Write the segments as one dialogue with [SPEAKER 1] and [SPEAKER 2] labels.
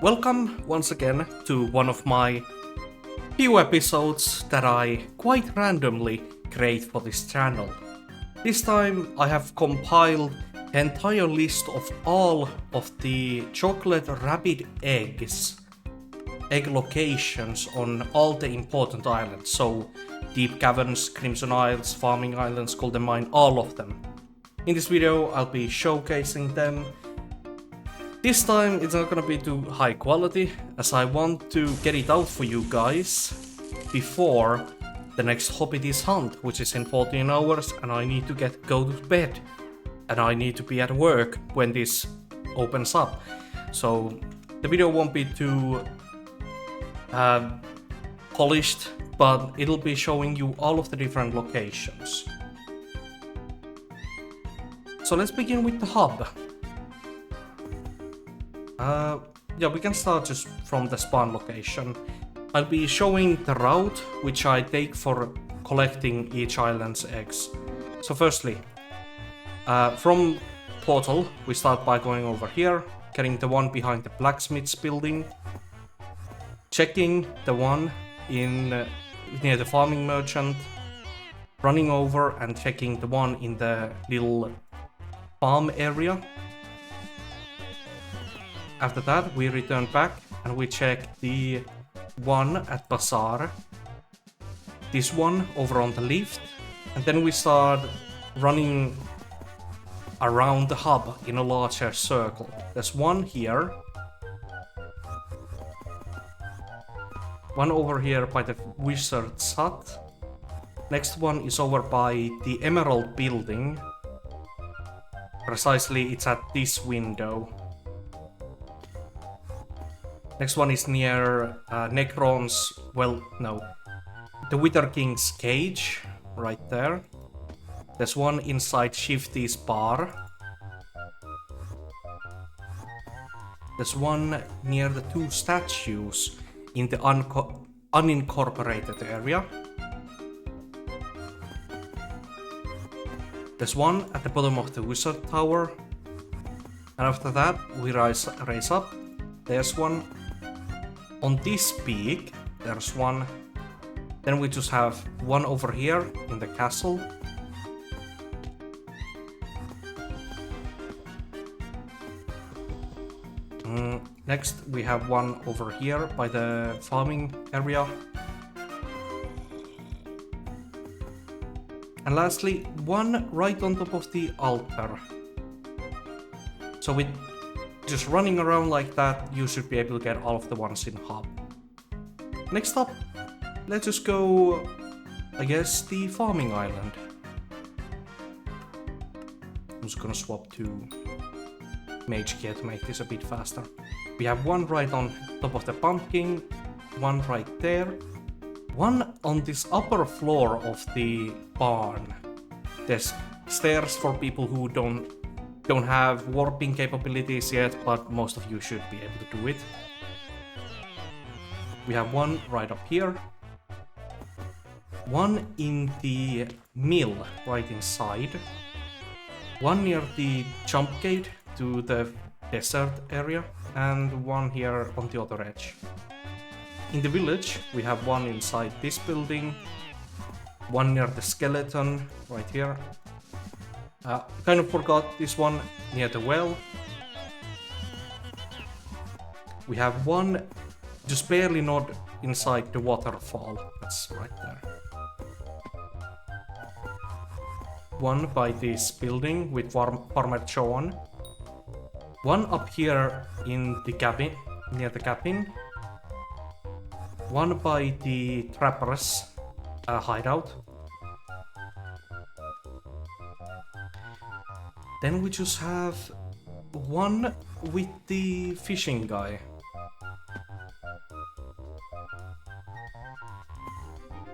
[SPEAKER 1] Welcome once again to one of my few episodes that I quite randomly create for this channel. This time I have compiled the entire list of all of the chocolate rabbit egg locations on all the important islands. So Deep Caverns, Crimson Isles, Farming Islands, Golden Mine, all of them. In this video I'll be showcasing them. This time it's not gonna be too high quality, as I want to get it out for you guys before the next Hobbit's hunt, which is in 14 hours, and I need to go to bed. And I need to be at work when this opens up. So the video won't be too polished, but it'll be showing you all of the different locations. So let's begin with the hub. We can start just from the spawn location. I'll be showing the route which I take for collecting each island's eggs. So firstly, from portal, we start by going over here, getting the one behind the blacksmith's building, checking the one in near the farming merchant, running over and checking the one in the little farm area. After that, we return back and we check the one at Bazaar, this one over on the left, and then we start running around the hub in a larger circle. There's one here, one over here by the wizard's hut, next one is over by the Emerald building, precisely it's at this window. Next one is near Necron's, the Wither King's cage, right there. There's one inside Shifty's bar. There's one near the two statues in the unincorporated area. There's one at the bottom of the wizard tower. And after that, we raise up. There's one. On this peak, there's one. Then we just have one over here in the castle. Next, we have one over here by the farming area. And lastly, one right on top of the altar. So with just running around like that, you should be able to get all of the ones in hub. Next up, let's just go, I guess, the farming island. I'm just gonna swap to mage gear to make this a bit faster. We have one right on top of the pumpkin, one right there, one on this upper floor of the barn. There's stairs for people who don't have warping capabilities yet, but most of you should be able to do it. We have one right up here, one in the mill right inside, one near the jump gate to the desert area, and one here on the other edge. In the village, we have one inside this building, one near the skeleton right here. Kind of forgot this one near the well. We have one just barely not inside the waterfall. That's right there. One by this building with Farmer John. One up here in the cabin, near the cabin. One by the trapper's hideout. Then we just have one with the fishing guy.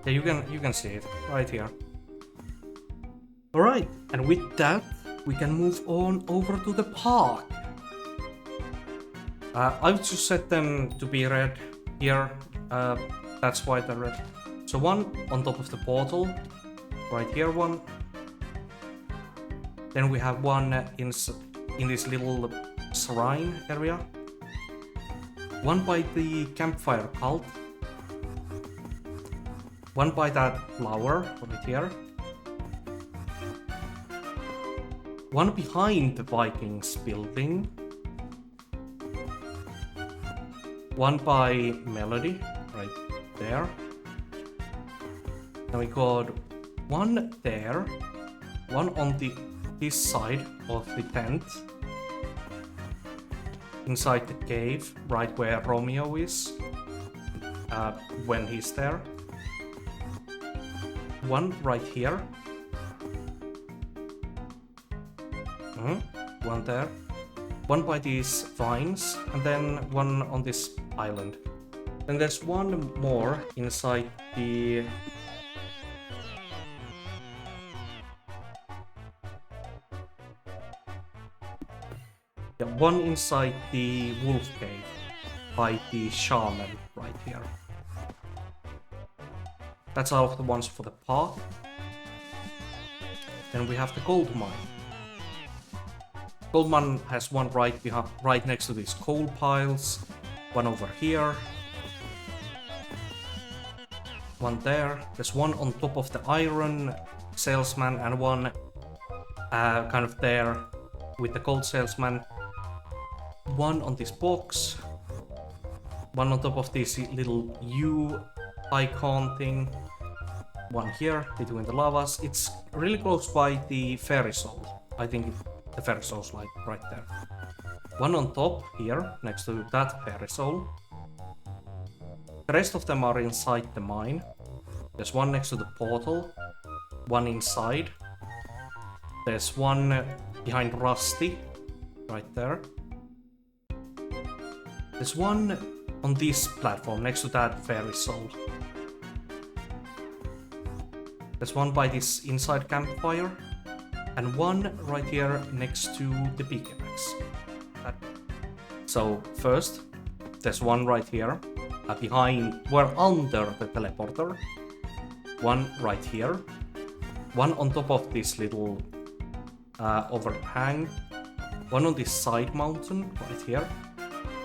[SPEAKER 1] Yeah, you can see it right here. Alright, and with that, we can move on over to the park. I've just set them to be red here. That's why they're red. So one on top of the portal, right here one. Then we have one in this little shrine area. One by the campfire cult. One by that flower right here. One behind the Vikings building. One by Melody, right there. Then we got one there. One on this side of the tent. Inside the cave, right where Romeo is. When he's there. One right here. One there. One by these vines, and then one on this island. Then there's one more inside the... Yeah, one inside the wolf cave by the shaman right here. That's all of the ones for the path. Then we have the gold mine. Gold mine has one right next to these coal piles, one over here, one there. There's one on top of the iron salesman and one kind of there with the gold salesman. One on this box, one on top of this little U icon thing, one here between the lavas. It's really close by the fairy soul. I think the fairy soul's like right there. One on top here next to that fairy soul. The rest of them are inside the mine. There's one next to the portal, one inside. There's one behind Rusty right there. There's one on this platform next to that fairy soul. There's one by this inside campfire, and one right here next to the pickaxe. So first, there's one right here, behind, well, under the teleporter. One right here. One on top of this little overhang. One on this side mountain right here.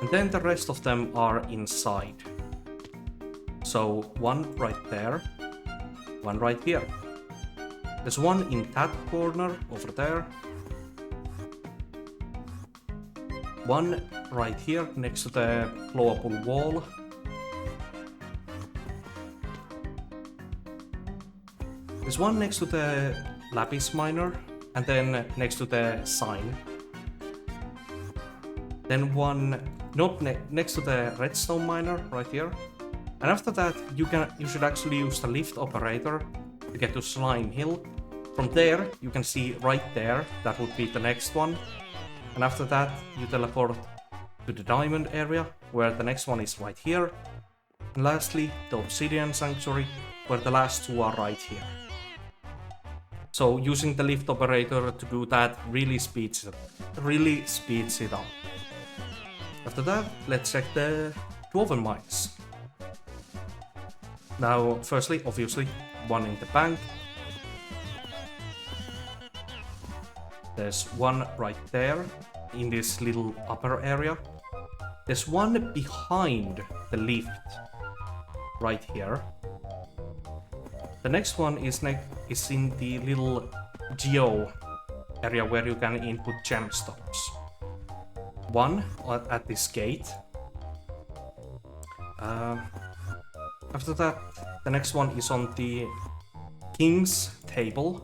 [SPEAKER 1] And then the rest of them are inside. So one right there, one right here. There's one in that corner over there. One right here next to the blowable wall. There's one next to the lapis miner, and then next to the sign. Then one next to the redstone miner right here. And after that, you should actually use the lift operator to get to Slime Hill. From there, you can see right there, that would be the next one. And after that, you teleport to the diamond area, where the next one is right here. And lastly, the obsidian sanctuary, where the last two are right here. So using the lift operator to do that really speeds it up. After that, let's check the Dwarven Mines. Now, firstly, obviously, one in the bank. There's one right there, in this little upper area. There's one behind the lift, right here. The next one is in the little geo area where you can input gemstones. One at this gate. After that, the next one is on the king's table.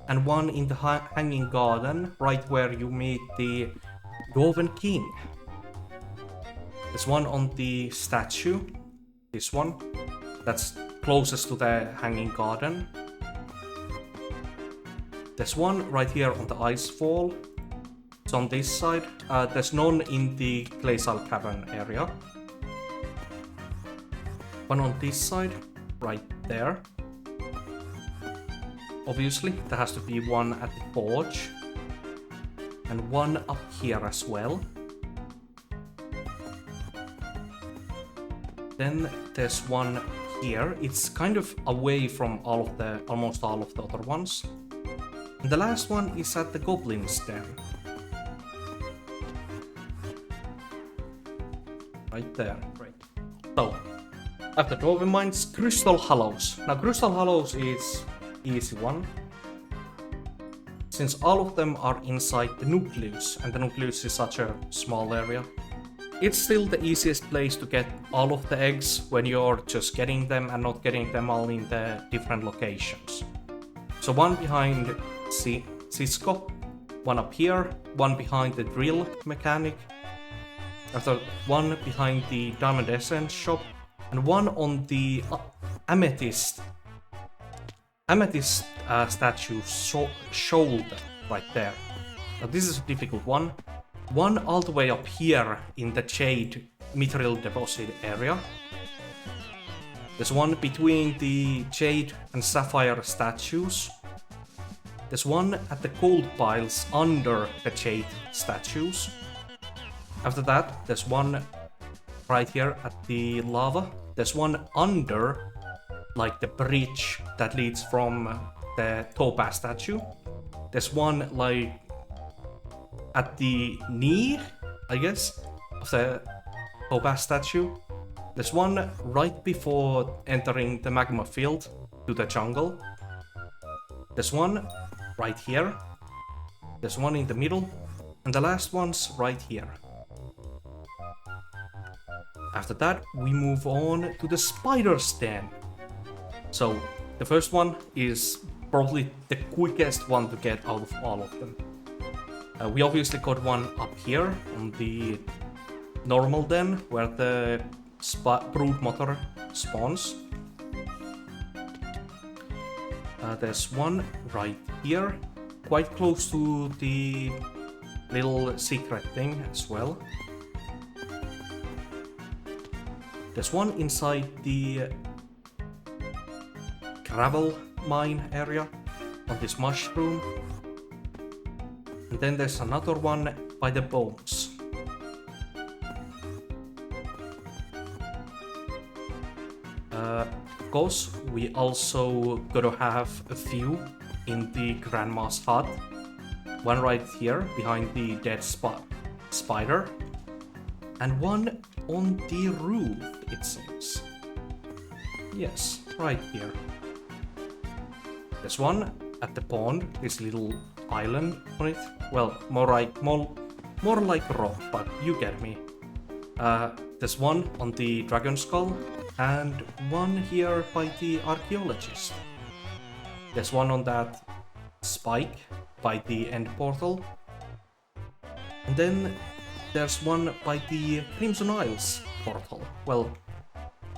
[SPEAKER 1] And one in the hanging garden, right where you meet the Dwarven king. There's one on the statue, this one, that's closest to the hanging garden. There's one right here on the ice fall. It's on this side. There's none in the glacial cavern area. One on this side, right there. Obviously, there has to be one at the forge. And one up here as well. Then there's one here. It's kind of away from almost all of the other ones. And the last one is at the Goblin's Den. Right there. Great. So, after Dwarven Mines, Crystal Hollows. Now, Crystal Hollows is easy one, since all of them are inside the nucleus, and the nucleus is such a small area. It's still the easiest place to get all of the eggs when you're just getting them and not getting them all in the different locations. So one behind Cisco, one up here, one behind the drill mechanic, after one behind the Diamond Essence shop, and one on the Amethyst statue shoulder right there. Now this is a difficult one. One all the way up here in the Jade Mithril deposit area. There's one between the Jade and Sapphire statues. There's one at the gold piles under the Jade statues. After that, there's one right here at the lava. There's one under, like the bridge that leads from the Topaz statue. There's one like at the knee, I guess, of the Topaz statue. There's one right before entering the magma field to the jungle. There's one right here. There's one in the middle. And the last one's right here. After that, we move on to the spider's den. So, the first one is probably the quickest one to get out of all of them. We obviously got one up here on the normal den, where the brood motor spawns. There's one right here, quite close to the little secret thing as well. There's one inside the gravel mine area on this mushroom. And then there's another one by the bones. Of course, we also gotta have a few in the Grandma's hut. One right here behind the dead spider. And one on the roof, it seems. Yes, right here. There's one at the pond, this little island on it. Well, more like rock, but you get me. There's one on the dragon skull, and one here by the archaeologist. There's one on that spike by the end portal. And then there's one by the Crimson Isles portal. Well,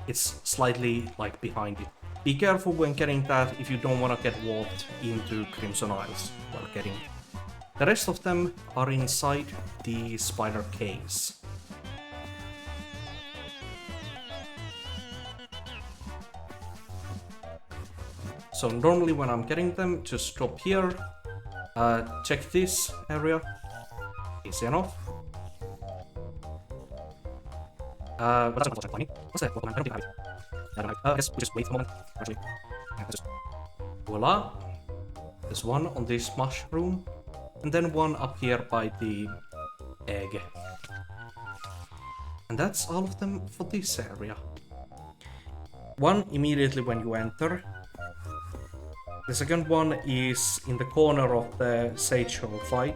[SPEAKER 1] it's slightly like behind it. Be careful when getting that if you don't want to get warped into Crimson Isles while getting it. The rest of them are inside the spider case. So normally when I'm getting them, just stop here, check this area, easy enough. But that's not funny. What's that? I don't think I have it. I don't know. I guess we just wait for a moment. Actually, just voila. There's one on this mushroom, and then one up here by the egg. And that's all of them for this area. One immediately when you enter. The second one is in the corner of the Sage Hole fight.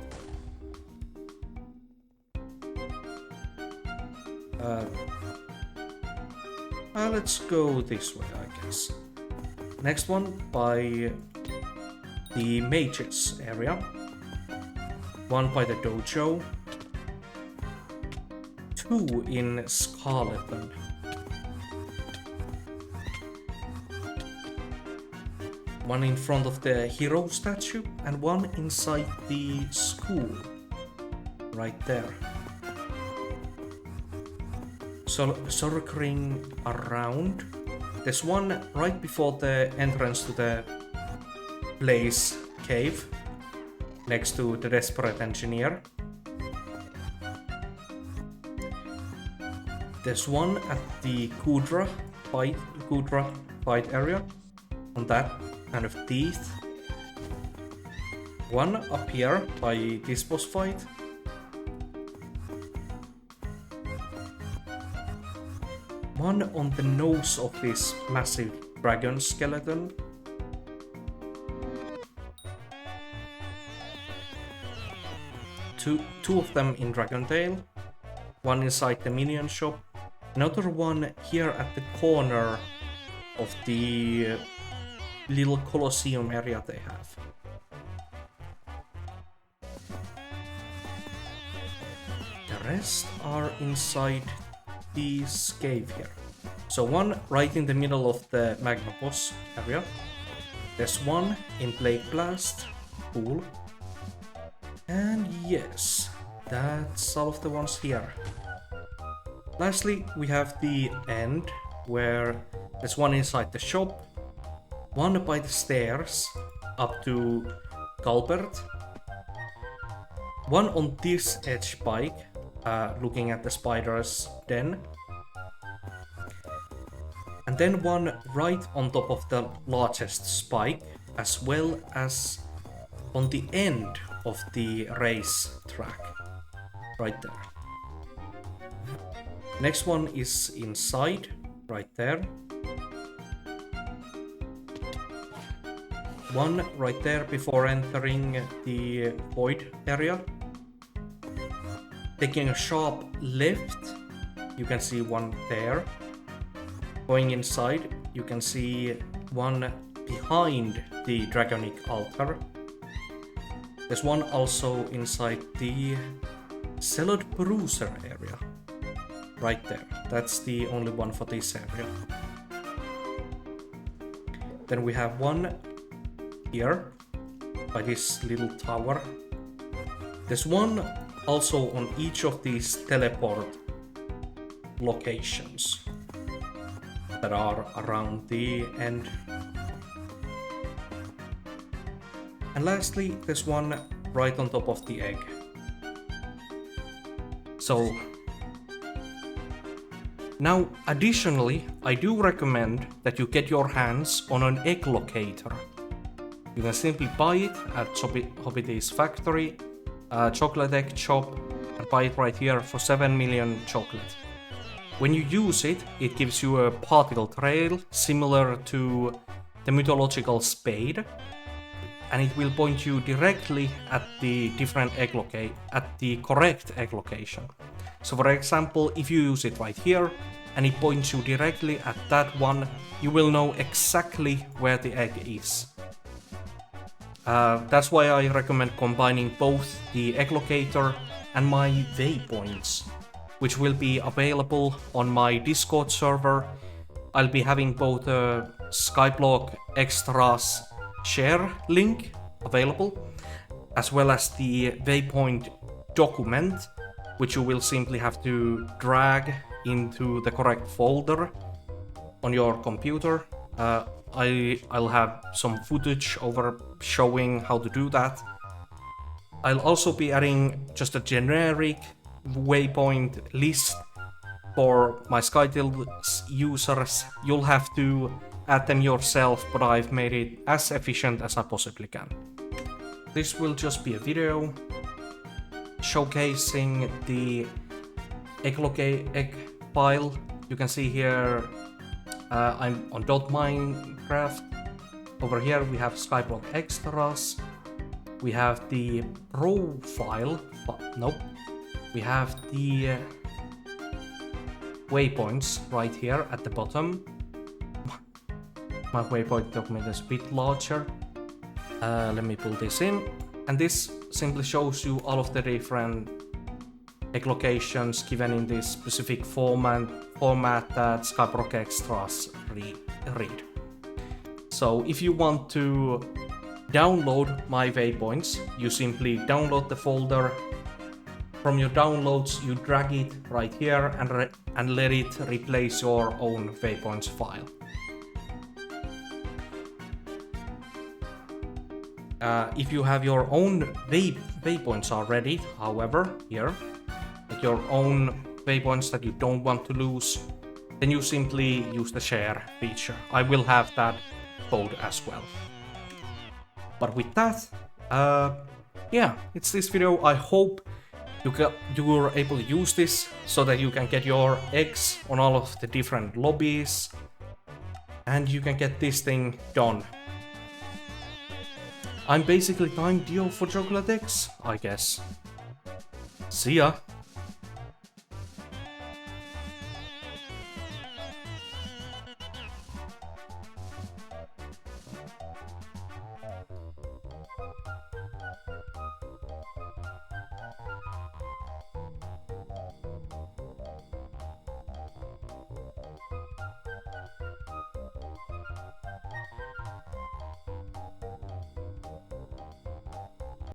[SPEAKER 1] Let's go this way, I guess. Next one by the Mages area. One by the dojo. Two in Scarletland. One in front of the hero statue, and one inside the school. Right there. Circling around. There's one right before the entrance to the Blaze cave, next to the Desperate Engineer. There's one at the Kudra fight area, on that kind of teeth. One up here by this boss fight. one on the nose of this massive dragon skeleton. Two of them in Dragon Tail, one inside the minion shop, another one here at the corner of the little Colosseum area they have. The rest are inside this cave here. So one right in the middle of the Magma Boss area. There's one in Plague Blast. Cool. And yes, that's all of the ones here. Lastly, we have the end, where there's one inside the shop, one by the stairs up to Galbert, one on this edge spike, looking at the spider's den, and then one right on top of the largest spike, as well as on the end of the race track, right there. Next one is inside, right there. One right there before entering the void area. Taking a sharp left, you can see one there. Going inside, you can see one behind the Dragonic altar. There's one also inside the Celod Bruiser area. Right there. That's the only one for this area. Then we have one here by this little tower. There's one also on each of these teleport locations that are around the end. And lastly, there's one right on top of the egg. So now, additionally, I do recommend that you get your hands on an egg locator. You can simply buy it at Hobbity's factory, chocolate egg shop, and buy it right here for 7 million chocolate. When you use it, it gives you a particle trail similar to the mythological spade, and it will point you directly at the different egg at the correct egg location. So for example, if you use it right here and it points you directly at that one, you will know exactly where the egg is. That's why I recommend combining both the egg locator and my waypoints, which will be available on my Discord server. I'll be having both a Skyblock Extras share link available, as well as the waypoint document, which you will simply have to drag into the correct folder on your computer. I'll have some footage over showing how to do that. I'll also be adding just a generic waypoint list for my SkyTilt users. You'll have to add them yourself, but I've made it as efficient as I possibly can. This will just be a video showcasing the egg pile. You can see here I'm on .minecraft. Over here we have Skyblock Extras. We have the profile, nope. We have the waypoints right here at the bottom. My waypoint document is a bit larger. Let me pull this in. And this simply shows you all of the different egg locations given in this specific format that Skyblock Extras read. So if you want to download my waypoints, you simply download the folder. From your downloads, you drag it right here and let it replace your own waypoints file. If you have your own waypoints already, however, here, like your own waypoints that you don't want to lose, then you simply use the share feature. I will have that code as well. But with that, yeah, it's this video. I hope you're able to use this so that you can get your eggs on all of the different lobbies, and you can get this thing done. I'm basically time deal for chocolate eggs, I guess. See ya!